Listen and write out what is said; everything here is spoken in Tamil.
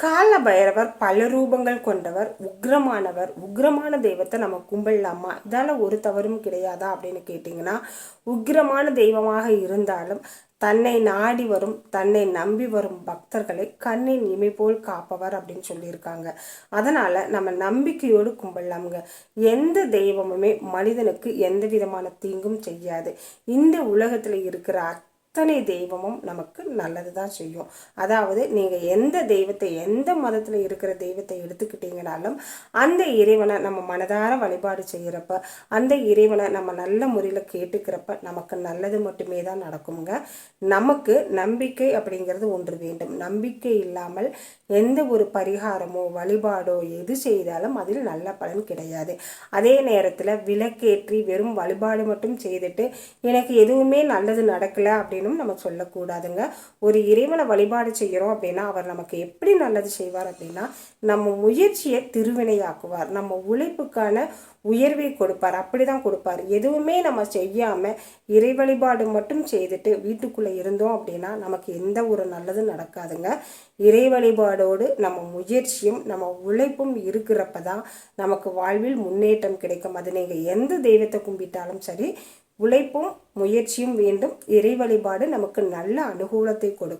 கால பைரவர் பல ரூபங்கள் கொண்டவர், உக்ரமானவர். உக்ரமான தெய்வத்தை நம்ம கும்பிடலாமா? இதால ஒரு தவறும் கிடையாதா அப்படின்னு கேட்டிங்கன்னா, உக்ரமான தெய்வமாக இருந்தாலும் தன்னை நாடி வரும், தன்னை நம்பி வரும் பக்தர்களை கண்ணின் இமை போல் காப்பவர் அப்படின்னு சொல்லியிருக்காங்க. அதனால நம்ம நம்பிக்கையோடு கும்பிடலாமுங்க. எந்த தெய்வமுமே மனிதனுக்கு எந்த விதமான தீங்கும் செய்யாது. இந்த உலகத்துல இருக்கிற அத்தனை தெய்வமும் நமக்கு நல்லது தான் செய்யும். அதாவது நீங்கள் எந்த தெய்வத்தை, எந்த மதத்தில் இருக்கிற தெய்வத்தை எடுத்துக்கிட்டீங்கனாலும் அந்த இறைவனை நம்ம மனதார வழிபாடு செய்கிறப்ப, அந்த இறைவனை நம்ம நல்ல முறையில் கேட்டுக்கிறப்ப நமக்கு நல்லது மட்டுமே தான் நடக்குங்க. நமக்கு நம்பிக்கை அப்படிங்கிறது ஒன்று வேண்டும். நம்பிக்கை இல்லாமல் எந்த ஒரு பரிகாரமோ வழிபாடோ எது செய்தாலும் அதில் நல்ல பலன் கிடையாது. அதே நேரத்தில் விளக்கேற்றி வெறும் வழிபாடு மட்டும் செய்துட்டு எனக்கு எதுவுமே நல்லது நடக்கலை அப்படின்னு நம்ம சொல்லக்கூடாதுங்க. ஒரு இறைவனை வழிபாடு செய்கிறோம் அப்படின்னா அவர் நமக்கு எப்படி நல்லது செய்வார் அப்படின்னா, நம்ம முயற்சியை திருவினையாக்குவார், நம்ம உழைப்புக்கான உயர்வை கொடுப்பார். அப்படிதான் கொடுப்பார். எதுவுமே நம்ம செய்யாம இறை வழிபாடு மட்டும் செய்துட்டு வீட்டுக்குள்ள இருந்தோம் அப்படின்னா நமக்கு எந்த ஒரு நல்லதும் நடக்காதுங்க. இறை வழிபாடோடு நம்ம முயற்சியும் நம்ம உழைப்பும் இருக்கிறப்ப தான் நமக்கு வாழ்வில் முன்னேற்றம் கிடைக்கும். அது நீங்க எந்த தெய்வத்தை கும்பிட்டாலும் சரி, உழைப்பும் முயற்சியும் வேண்டும். இறை வழிபாடு நமக்கு நல்ல அனுகூலத்தை கொடுக்கும்.